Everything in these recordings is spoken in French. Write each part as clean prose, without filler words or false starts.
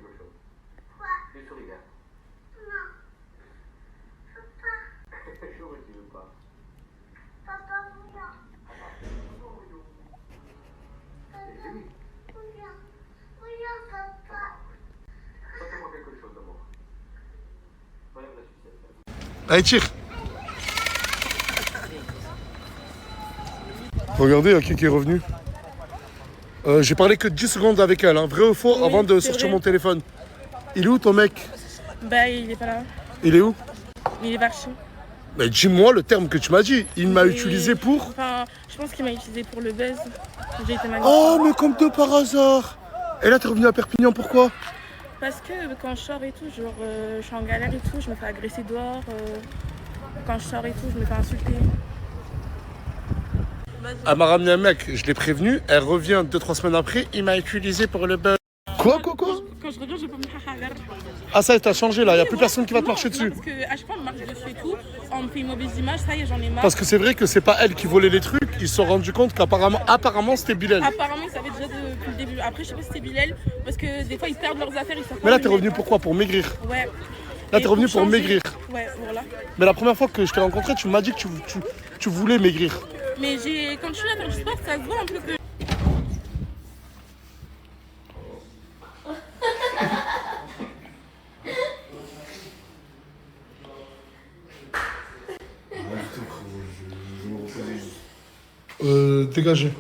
quelque chose. Tu souris bien. Je vous dis ou pas. Fais-moi quelque chose d'abord. Regarde la sucette. Allez, tire. Regardez, il y a qui est revenu. J'ai parlé que 10 secondes avec elle, hein. Vrai ou faux, Oui, avant de c'est sortir vrai. mon téléphone. Il est où ton mec? Bah, il est pas là. Il est où? Il est parti. Mais dis-moi le terme que tu m'as dit. Il m'a Et- utilisé pour... Enfin, je pense qu'il m'a utilisé pour le buzz. J'ai été magnifique. Oh, mais comme de par hasard. Et là, t'es revenu à Perpignan, pourquoi? Parce que quand je sors et tout, genre, je suis en galère et tout, je me fais agresser dehors. Quand je sors et tout, je me fais insulter. Elle m'a ramené un mec, je l'ai prévenu. Elle revient 2-3 semaines après, il m'a utilisé pour le buzz. Quoi? Quand je regarde, je peux me regarder. Ah ça, t'as changé là, il n'y a plus personne qui va te marcher dessus. Parce qu'à chaque fois, on me marche dessus et tout. On me fait une mauvaise image, ça y est, j'en ai marre. Parce que c'est vrai que c'est pas elle qui volait les trucs, ils se sont rendus compte qu'apparemment c'était Bilal. Apparemment, ils savaient déjà depuis le début. Après, je sais pas si c'était Bilal, parce que des fois, ils perdent leurs affaires, ils savent pas Mais là, où t'es ils revenu mettent. pourquoi? Pour maigrir. Ouais. Là, Et t'es revenu pour changer. maigrir. Ouais, voilà. Mais la première fois que je t'ai rencontré, tu m'as dit que tu voulais maigrir. Mais quand je suis là dans le sport, ça se voit un peu que. Dégagez.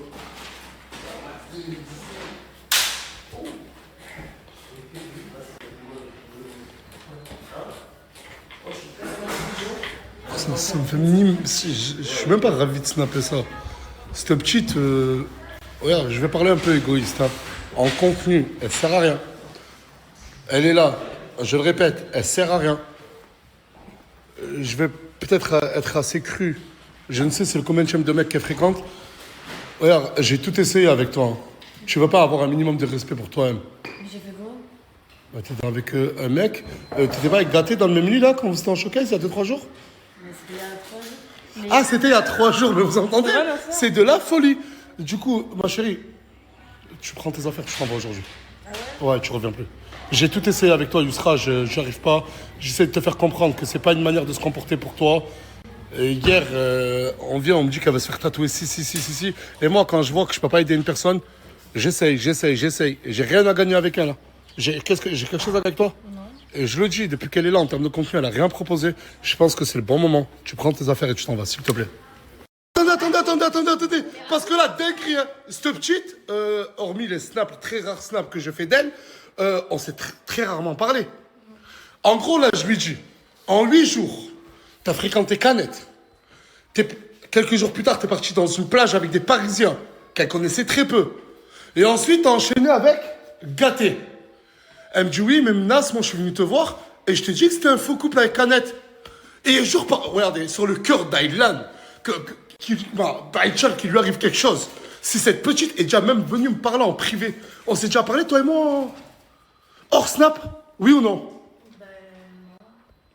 Ça me fait minime. Je suis même pas ravi de snapper ça. Cette petite. Regarde, je vais parler un peu égoïste. Hein. En contenu, elle sert à rien. Elle est là. Je le répète, elle sert à rien. Je vais peut-être être assez cru. Je ne sais c'est le combien de mecs qu'elle fréquente. Regarde, j'ai tout essayé avec toi. Hein. Tu vas pas avoir un minimum de respect pour toi-même. J'ai fait quoi? Bah, t'étais avec un mec. T'étais pas avec Gaté dans le même lit là quand vous étiez en showcase il y a 2-3 jours? Mais c'était il y a 3 jours. Mais Ah, c'était il y a 3 jours, mais vous entendez? C'est vrai, ça. C'est de la folie. Du coup, ma chérie, tu prends tes affaires, tu t'en vas aujourd'hui. Ouais, tu reviens plus. J'ai tout essayé avec toi, Yousra, j'y arrive pas. J'essaie de te faire comprendre que c'est pas une manière de se comporter pour toi. Et hier, on vient, on me dit qu'elle va se faire tatouer si. Et moi, quand je vois que je peux pas aider une personne, j'essaye. Et j'ai rien à gagner avec elle. Hein. J'ai quelque chose avec toi? non. Et je le dis, depuis qu'elle est là, en termes de contenu, elle a rien proposé. Je pense que c'est le bon moment. Tu prends tes affaires et tu t'en vas, s'il te plaît. Attendez. Parce que là, dinguerie, hein. Cette petite, hormis les snaps, très rares snaps que je fais d'elle, on s'est très rarement parlé. En gros, là, je lui dis, en 8 jours, t'as fréquenté Canette. Quelques jours plus tard, t'es parti dans une plage avec des Parisiens qu'elle connaissait très peu. Et ensuite, t'as enchaîné avec Gaté. Elle me dit, oui, mais Nas, moi, je suis venu te voir et je t'ai dit que c'était un faux couple avec Canette. Et jour par... Regardez, sur le cœur d'Aylan, d'Aïchal, qu'il lui arrive quelque chose. Si cette petite est déjà même venue me parler en privé, on s'est déjà parlé, toi et moi, hors snap, oui ou non?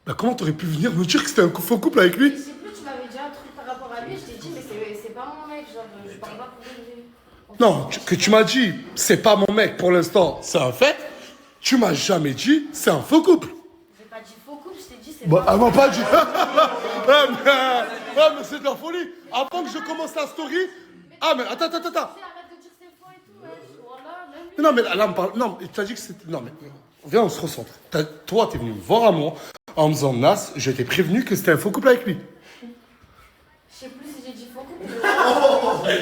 Bah comment t'aurais pu venir me dire que c'était un faux couple avec lui? Je sais plus, tu m'avais dit un truc par rapport à lui, je t'ai dit, mais c'est pas mon mec, genre, je parle pas pour lui. Non, que tu m'as dit, c'est pas mon mec pour l'instant, c'est un fait. Tu m'as jamais dit, c'est un faux couple. J'ai pas dit faux couple, je t'ai dit, c'est Bah, pas elle mon m'a mec. pas dit. mais c'est de la folie. Avant que je commence la story. Ah, mais attends. Arrête de dire c'est faux et tout, ouais. Voilà, même lui. Non, mais là, on me parle. Non, tu as dit que c'était. Non, mais. Viens, on se recentre. Toi, t'es venu me voir à moi en me disant, Nas, je t'ai prévenu que c'était un faux couple avec lui. Je sais plus si j'ai dit faux couple.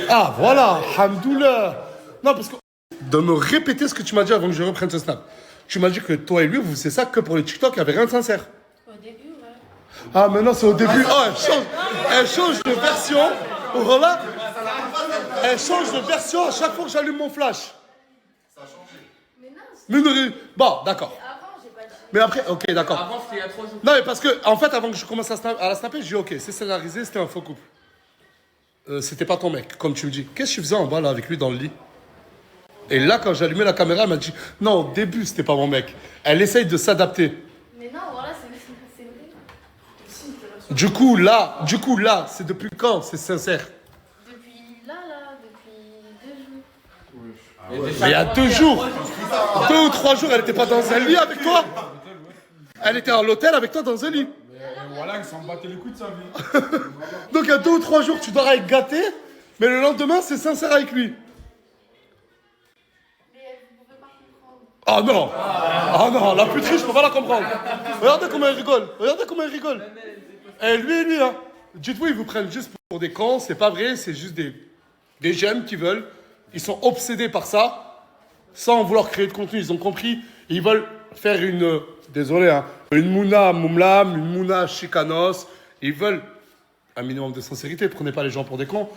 Ah, voilà, hamdoullah. Non, parce que. De me répéter ce que tu m'as dit avant que je reprenne ce snap. Tu m'as dit que toi et lui, vous faisiez ça que pour les TikTok, il n'y avait rien de sincère. Au début, ouais. Ah, maintenant c'est au début. Oh, elle change de version. Voilà. Elle change de version à chaque fois que j'allume mon flash. Mais non, Bon, d'accord. avant, j'ai pas dit. Mais après, ok, d'accord. Avant, c'était il y a 3 jours. Non, mais parce que, en fait, avant que je commence à la snapper, je dis, ok, c'est scénarisé, c'était un faux couple. C'était pas ton mec, comme tu me dis. Qu'est-ce que tu faisais en bas, là, avec lui dans le lit? Et là, quand j'ai allumé la caméra, elle m'a dit, non, au début, c'était pas mon mec. Elle essaye de s'adapter. Mais non, voilà, c'est vrai. Du coup, là, c'est depuis quand? C'est sincère. Depuis là, depuis 2 jours. Mais il y a 2 jours. 2 ou 3 jours, elle était pas dans un lit avec toi? Elle était à l'hôtel avec toi dans un lit. Voilà, il s'en battait les couilles de sa vie. Donc il y a 2 ou 3 jours, tu dors avec Gâté, mais le lendemain, c'est sincère avec lui. Ah non! Ah non, la puterie, je peux pas la comprendre. Regardez comment elle rigole. Regardez comment elle rigole. Et lui, hein. Dites-vous, ils vous prennent juste pour des cons, c'est pas vrai, c'est juste des gemmes qui veulent. Ils sont obsédés par ça, sans vouloir créer de contenu, ils ont compris. Ils veulent faire désolé, hein, une mouna moumlam, une mouna chicanos. Ils veulent un minimum de sincérité, prenez pas les gens pour des cons.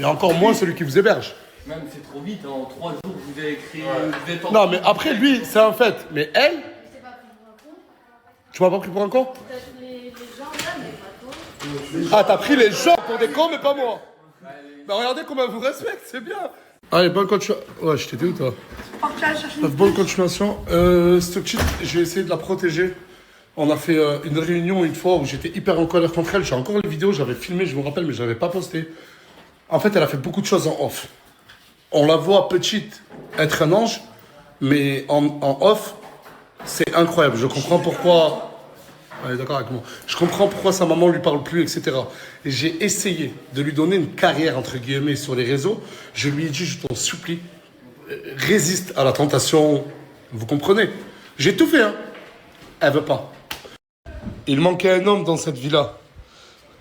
Et encore moins celui qui vous héberge. Même c'est trop vite, hein. En 3 jours vous avez créé. Non, mais après, lui, c'est un fait. Mais elle, tu m'as pas pris pour un con? Les gens là, mais pas toi. Ah, t'as pris les gens pour des cons, mais pas moi. Bah regardez comment elle vous respecte, c'est bien. Allez, bonne continuation. Ouais, je t'étais où toi? Bonne continuation. Cette petite, j'ai essayé de la protéger. On a fait une réunion une fois où j'étais hyper en colère contre elle. J'ai encore les vidéos, j'avais filmé, je me rappelle, mais je n'avais pas posté. En fait, elle a fait beaucoup de choses en off. On la voit petite être un ange, mais en off, c'est incroyable. Je comprends pourquoi. Elle est d'accord avec moi. Je comprends pourquoi sa maman lui parle plus, etc. Et j'ai essayé de lui donner une carrière, entre guillemets, sur les réseaux. Je lui ai dit, je t'en supplie, résiste à la tentation. Vous comprenez? J'ai tout fait, hein. Elle veut pas. Il manquait un homme dans cette vie-là.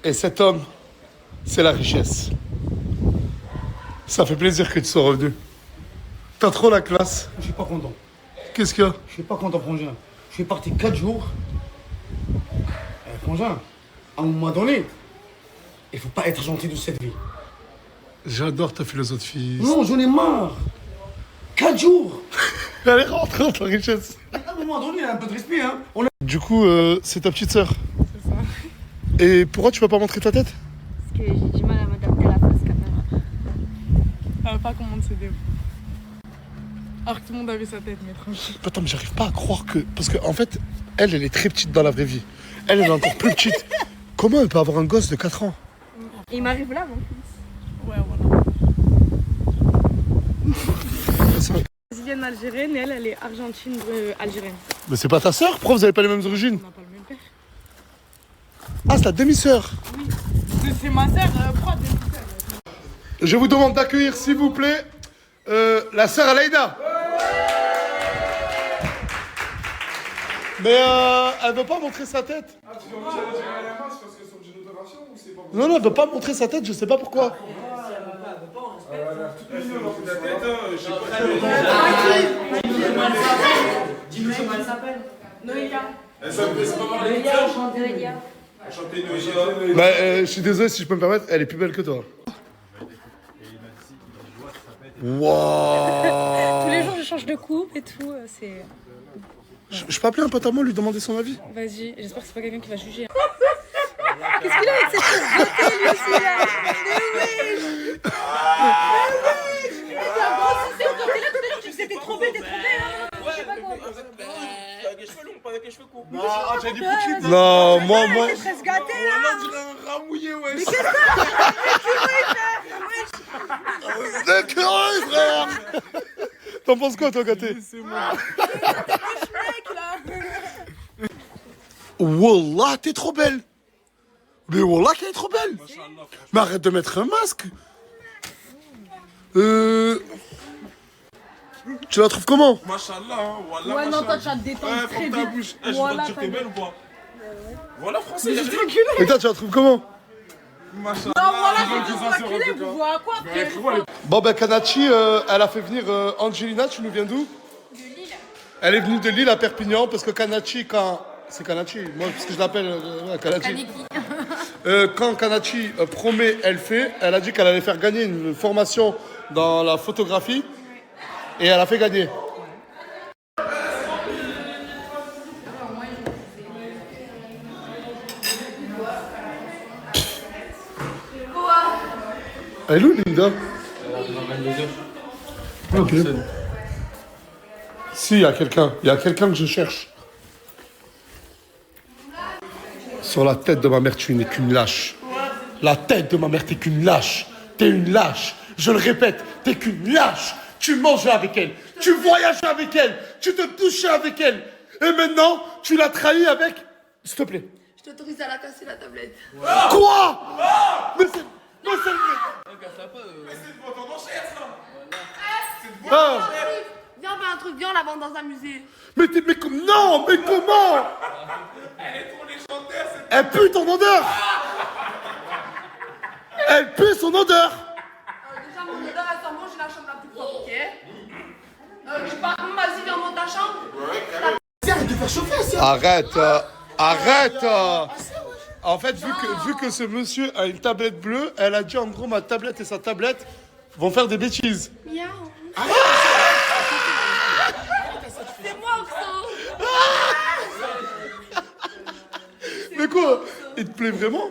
Et cet homme, c'est la richesse. Ça fait plaisir que tu sois revenu. T'as trop la classe. Je suis pas content. Qu'est-ce qu'il y a? Je suis pas content, frangin. Je suis parti 4 jours. Frangin, à un moment donné, il faut pas être gentil de cette vie. J'adore ta philosophie. Non, j'en ai marre. 4 jours. Allez, rentre dans ta richesse. À un moment donné, il y a un peu de respect, hein. Du coup, c'est ta petite sœur. C'est ça. Et pourquoi tu vas pas montrer ta tête? Parce que j'ai du mal à m'adapter à la face caméra. Elle veut pas qu'on monte ses démons. Alors que tout le monde avait sa tête, mais tranquille. Attends, mais j'arrive pas à croire que... Parce qu'en fait, elle est très petite dans la vraie vie. Elle est encore plus petite. Comment elle peut avoir un gosse de 4 ans? Il m'arrive là, mon fils. Ouais, voilà. Ça- Brésilienne algérienne et elle est argentine algérienne. Mais c'est pas ta sœur? Pourquoi vous avez pas les mêmes origines? On n'a pas le même père. Ah, c'est ta demi-sœur. C'est ma sœur, pourquoi t'es une sœur? Je vous demande d'accueillir, s'il vous plaît, la sœur Aleida. Mais elle veut pas montrer sa tête. Non, non, elle veut pas montrer sa tête, je sais pas pourquoi. Dis-moi comment elle s'appelle. Noélia. Enchantée Noélia. Bah, je suis désolé si je peux me permettre, elle est plus belle que toi. Waouh. Tous les jours, je change de coupe et tout. C'est. Je peux appeler un pote à moi, lui demander son avis? Vas-y, j'espère que c'est pas quelqu'un qui va juger. Qu'est-ce qu'il a avec cette beauté, lui aussi, là? C'était trop bête, t'es trop bête. Je sais pas quoi. Avec les cheveux longs, pas avec les cheveux courts. Non, moi. Très gâté là. un rat mouillé, ouais. L'écureuil, frère. T'en penses quoi, toi, Gaté? Wallah, t'es trop belle. Mais Wallah, qu'elle est trop belle. Mais arrête de mettre un masque. Tu la trouves comment? Machallah, hein. Wallah, Ouais, non, machallah. toi, tu vas te détendre Ouais, très ferme ta vite. bouche. Eh, je Voilà, vois que t'as t'es dit. belle ou pas? Voilà, français. Et toi, tu la trouves comment? Machallah. Non, voilà, Je vois c'est que vous ça se enculé, reprend. vous voyez à quoi frère? Bon, ben, Kanachi, elle a fait venir Angelina. Tu nous viens d'où? De Lille. Elle est venue de Lille à Perpignan parce que Kanachi, quand. C'est Kanachi, moi, parce que je l'appelle ouais, Kanachi. Quand Kanachi promet, elle fait. Elle a dit qu'elle allait faire gagner une formation dans la photographie. Et elle a fait gagner. Elle est où, Linda? Ok. Si, il y a quelqu'un. Il y a quelqu'un que je cherche. Sur la tête de ma mère, tu n'es qu'une lâche. La tête de ma mère, t'es qu'une lâche. T'es une lâche. Je le répète, t'es qu'une lâche. Tu mangeais avec elle, tu voyageais avec elle, tu te touchais avec elle. Et maintenant, tu l'as trahi avec... S'il te plaît. Je t'autorise à la casser la tablette. Quoi? Mais c'est... Mais c'est... C'est une vente en enchère, ça. Ah. Viens, on fait un truc, viens, on la vend dans un musée. Mais t'es... Mais comme... Non, mais comment? Elle est trop légendaire, cette. Elle pue ton odeur. Elle pue son odeur. Déjà, mon odeur, elle sent bon, j'ai la chambre la plus propre, ok? Je pars, vas-y, viens dans ta chambre. Arrête de faire chauffer, ça. Arrête, arrête. En fait, vu que ce monsieur a une tablette bleue, elle a dit en gros ma tablette et sa tablette vont faire des bêtises. Miaou. C'est moi, Oxo. Mais quoi? Il te plaît vraiment?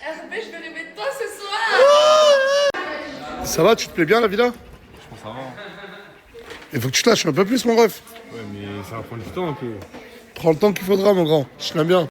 RB, je vais rêver de toi ce soir. Ça va, tu te plais bien la villa? Je pense que ça va. Il faut que tu te lâches un peu plus mon ref. Ouais, mais ça va prendre du temps un peu. Prends le temps qu'il faudra mon grand, je l'aime bien.